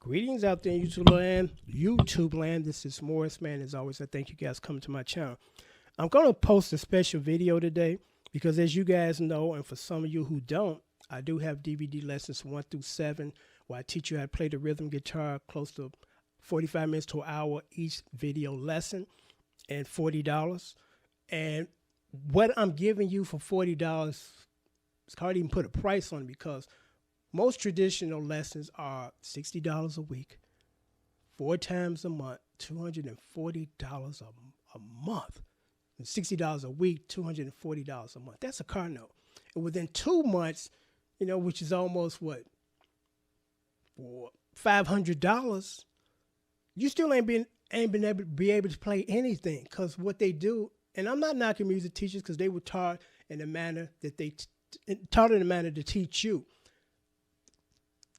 Greetings out there in YouTube land. YouTube land. This is Morris, man. As always, I thank you guys coming to my channel. I'm going to post a special video today because, as you guys know, and for some of you who don't, I do have DVD lessons 1 through 7 where I teach you how to play the rhythm guitar, close to 45 minutes to an hour each video lesson, and $40. And what I'm giving you for $40, it's hard to even put a price on it because most traditional lessons are $60 a week, 4 times a month, $240 a month. And $60 a week, $240 a month. That's a car note. And within 2 months, which is almost what, for $500, you still ain't been able to be able to play anything. Because what they do, and I'm not knocking music teachers because they were taught in a manner that they taught in a manner to teach you.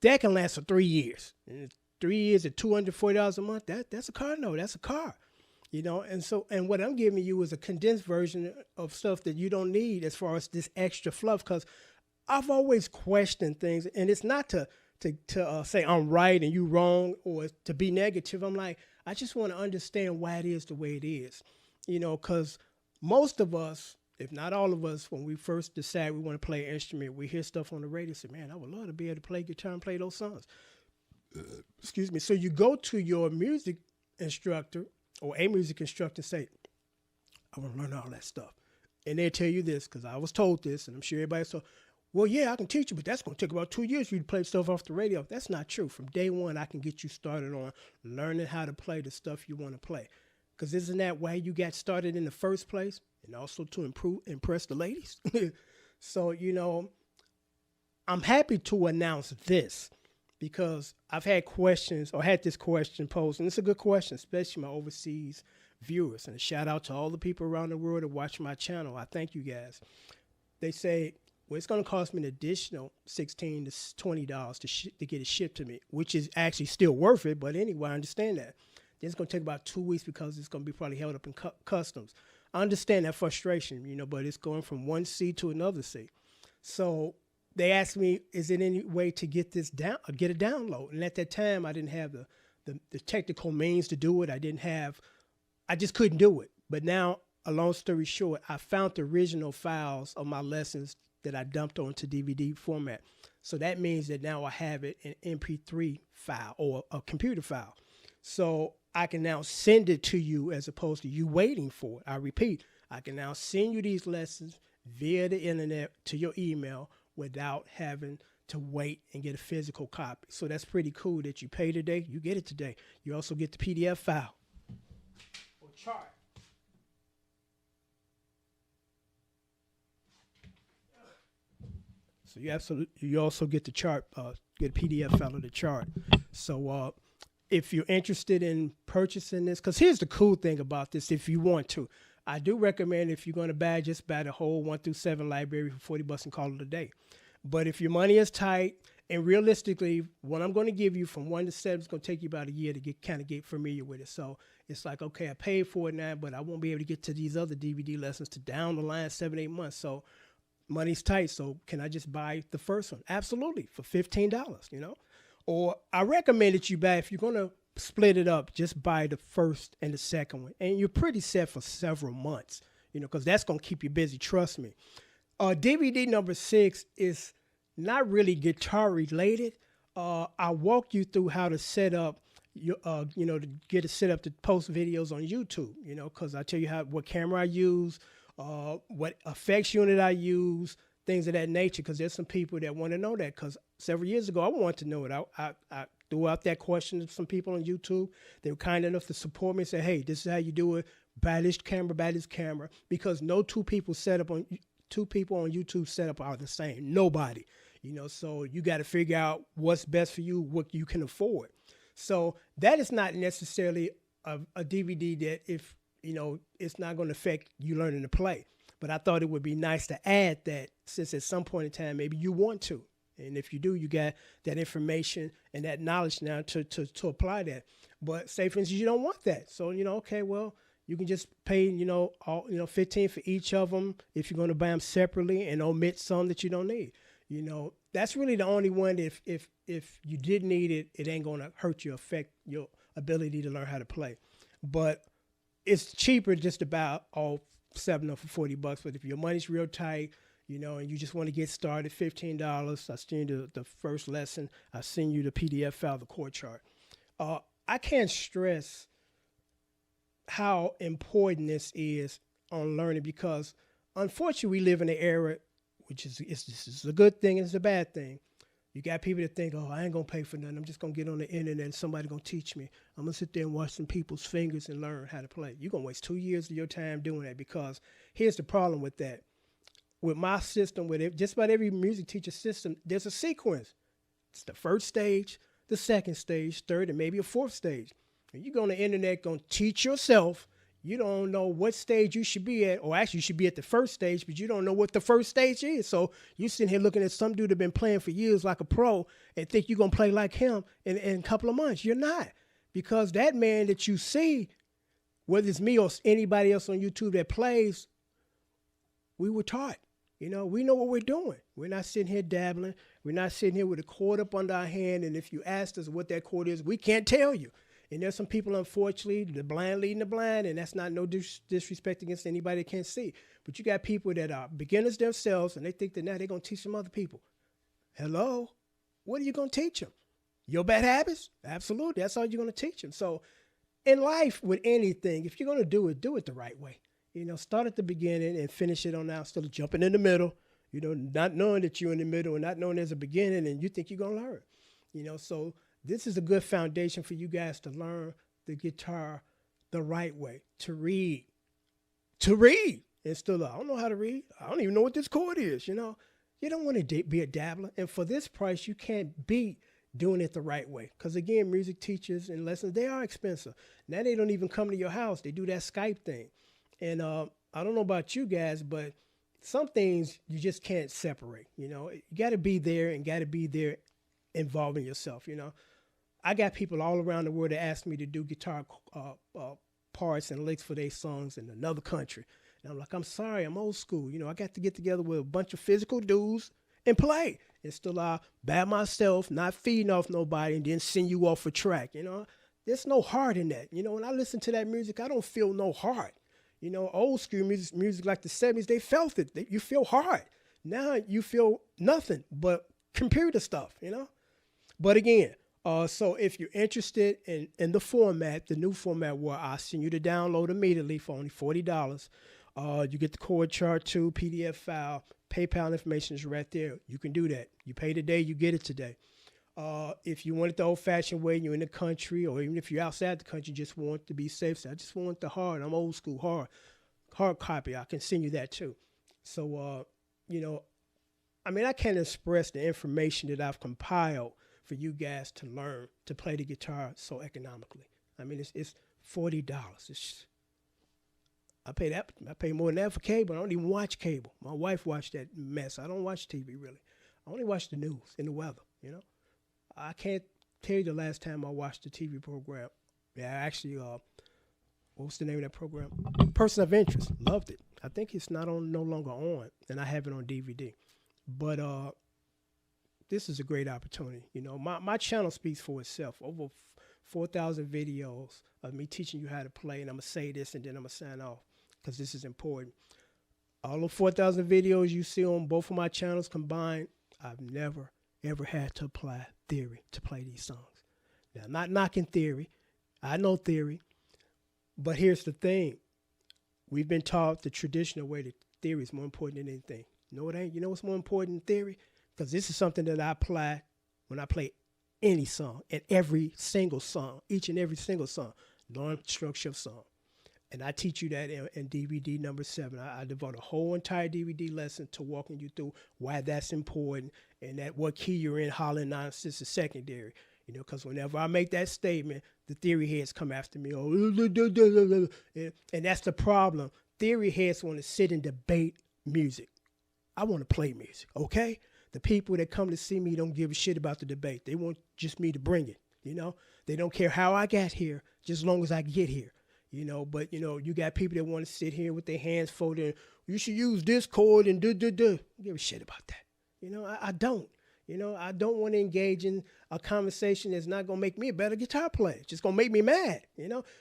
That can last for 3 years. And 3 years at $240 a month, that's a car note. That's a car. And what I'm giving you is a condensed version of stuff that you don't need as far as this extra fluff, because I've always questioned things, and it's not to say I'm right and you wrong or to be negative. I'm like, I just want to understand why it is the way it is, because most of us, if not all of us, when we first decide we want to play an instrument, we hear stuff on the radio, say, man, I would love to be able to play guitar and play those songs. Excuse me. So you go to your music instructor or a music instructor and say, I want to learn all that stuff. And they tell you this, because I was told this, and I'm sure everybody's told, well, yeah, I can teach you, but that's going to take about 2 years for you to play stuff off the radio. That's not true. From day one, I can get you started on learning how to play the stuff you want to play. Because isn't that why you got started in the first place? And also to impress the ladies. So, I'm happy to announce this because I've had questions or had this question posed. And it's a good question, especially my overseas viewers. And a shout out to all the people around the world that watch my channel. I thank you guys. They say, well, it's going to cost me an additional $16 to $20 to get it shipped to me, which is actually still worth it. But anyway, I understand that. Then it's going to take about 2 weeks because it's going to be probably held up in customs. I understand that frustration, but it's going from one C to another C. So they asked me, is there any way to get this down, get a download? And at that time, I didn't have the technical means to do it. I just couldn't do it. But now, a long story short, I found the original files of my lessons that I dumped onto DVD format. So that means that now I have it in MP3 file or a computer file. So I can now send it to you as opposed to you waiting for it. I repeat, I can now send you these lessons via the internet to your email without having to wait and get a physical copy. So that's pretty cool that you pay today, you get it today. You also get the PDF file or chart. So you also get the chart, get a PDF file of the chart. So if you're interested in purchasing this, because here's the cool thing about this, if you want to, I do recommend if you're going to just buy the whole 1 through 7 library for $40 and call it a day. But if your money is tight, and realistically, what I'm going to give you from 1 to 7 is going to take you about a year to get familiar with it. So it's like, okay, I paid for it now, but I won't be able to get to these other DVD lessons to down the line 7, 8 months. So money's tight. So can I just buy the first one? Absolutely, for $15, Or I recommend that you buy, if you're going to split it up, just buy the first and the second one. And you're pretty set for several months, because that's going to keep you busy. Trust me. DVD number 6 is not really guitar related. I walk you through how to set up, to get it set up to post videos on YouTube, because I tell you what camera I use, what effects unit I use, things of that nature, because there's some people that want to know that, because several years ago, I wanted to know it. I threw out that question to some people on YouTube. They were kind enough to support me and say, hey, this is how you do it. Buy this camera, because no two people on YouTube setup are the same. Nobody, so you got to figure out what's best for you, what you can afford. So that is not necessarily a DVD that if, it's not going to affect you learning to play. But I thought it would be nice to add that, since at some point in time, maybe you want to. And if you do, you got that information and that knowledge now to apply that. But say, for instance, you don't want that. So, okay, well, you can just pay, $15 for each of them if you're going to buy them separately and omit some that you don't need. You know, that's really the only one. If you did need it, it ain't gonna hurt you, affect your ability to learn how to play. But it's cheaper, just about all seven for $40. But if your money's real tight, you know, and you just want to get started, $15. I send you the first lesson. I send you the PDF file, the chord chart. I can't stress how important this is on learning, because unfortunately we live in an era, which this is a good thing and it's a bad thing. You got people that think, oh, I ain't gonna pay for nothing. I'm just gonna get on the internet and somebody gonna teach me. I'm gonna sit there and watch some people's fingers and learn how to play. You're gonna waste 2 years of your time doing that, because here's the problem with that. With my system, with it, just about every music teacher system, there's a sequence. It's the first stage, the second stage, third, and maybe a fourth stage. And you go on the internet, gonna teach yourself. You don't know what stage you should be at, or actually you should be at the first stage, but you don't know what the first stage is. So you sitting here looking at some dude that been playing for years like a pro and think you're going to play like him in a couple of months. You're not, because that man that you see, whether it's me or anybody else on YouTube that plays, we were taught. You know, we know what we're doing. We're not sitting here dabbling. We're not sitting here with a chord up under our hand, and if you asked us what that chord is, we can't tell you. And there's some people, unfortunately, the blind leading the blind, and that's not no disrespect against anybody that can't see. But you got people that are beginners themselves, and they think that now they're going to teach some other people. Hello? What are you going to teach them? Your bad habits? Absolutely. That's all you're going to teach them. So in life, with anything, if you're going to do it the right way. You know, start at the beginning and finish it on out, instead of jumping in the middle, you know, not knowing that you're in the middle and not knowing there's a beginning and you think you're going to learn. You know, so this is a good foundation for you guys to learn the guitar the right way, to read. And still, I don't know how to read. I don't even know what this chord is, you know. You don't want to be a dabbler. And for this price, you can't beat doing it the right way. Because, again, music teachers and lessons, they are expensive. Now they don't even come to your house. They do that Skype thing. And I don't know about you guys, but some things you just can't separate, you know. You got to be there and got to be there involving yourself, you know. I got people all around the world that ask me to do guitar parts and licks for their songs in another country. And I'm like, I'm sorry, I'm old school. You know, I got to get together with a bunch of physical dudes and play. And still by myself, not feeding off nobody, and then send you off a track, you know. There's no heart in that. You know, when I listen to that music, I don't feel no heart. You know, old school music like the 70s, they felt it. You feel hard. Now you feel nothing but computer stuff, you know. But again, so if you're interested in the format, the new format where I send you to download immediately for only $40, you get the chord chart too, PDF file, PayPal information is right there. You can do that. You pay today, you get it today. If you want it the old-fashioned way, you're in the country, or even if you're outside the country, just want to be safe. So I just want the hard. I'm old school, hard copy. I can send you that too. So, you know, I mean, I can't express the information that I've compiled for you guys to learn to play the guitar so economically. I mean, it's $40. I pay more than that for cable. I don't even watch cable. My wife watched that mess. I don't watch TV really. I only watch the news and the weather, you know. I can't tell you the last time I watched a TV program. Yeah, actually, what was the name of that program? Person of Interest. Loved it. I think it's no longer on, and I have it on DVD. But this is a great opportunity. You know, my channel speaks for itself. Over 4,000 videos of me teaching you how to play, and I'm going to say this, and then I'm going to sign off, because this is important. All the 4,000 videos you see on both of my channels combined, I've never ever had to apply theory to play these songs. Now, I'm not knocking theory. I know theory. But here's the thing. We've been taught the traditional way that theory is more important than anything. You know what ain't? You know what's more important than theory? Because this is something that I apply when I play any song, and every single song, each and every single song, non-structure of song. And I teach you that in DVD number 7. I devote a whole entire DVD lesson to walking you through why that's important, and that what key you're in, hollering nonsense is secondary. You know, because whenever I make that statement, the theory heads come after me. Oh, and that's the problem. Theory heads want to sit and debate music. I want to play music, okay? The people that come to see me don't give a shit about the debate. They want just me to bring it, you know? They don't care how I got here, just as long as I get here. You know, but, you know, you got people that want to sit here with their hands folded. You should use this chord and do. Don't give a shit about that. I don't. I don't want to engage in a conversation that's not going to make me a better guitar player. It's just going to make me mad.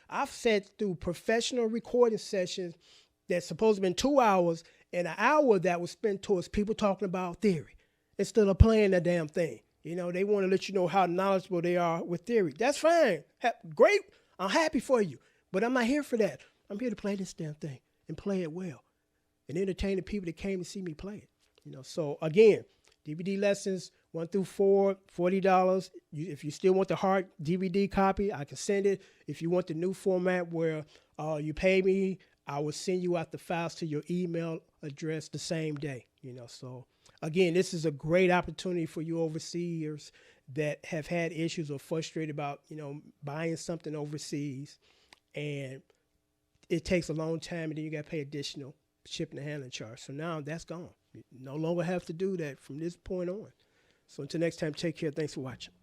I've sat through professional recording sessions that's supposed to have been 2 hours, and an hour that was spent towards people talking about theory instead of playing the damn thing. They want to let you know how knowledgeable they are with theory. That's fine. Great. I'm happy for you. But I'm not here for that. I'm here to play this damn thing and play it well and entertain the people that came to see me play it. So again, DVD lessons 1 through 4, $40. If you still want the hard DVD copy, I can send it. If you want the new format where you pay me, I will send you out the files to your email address the same day. So again, this is a great opportunity for you overseers that have had issues or frustrated about, buying something overseas, and it takes a long time, and then you got to pay additional shipping and handling charge. So now that's gone. You no longer have to do that from this point on. So until next time, take care. Thanks for watching.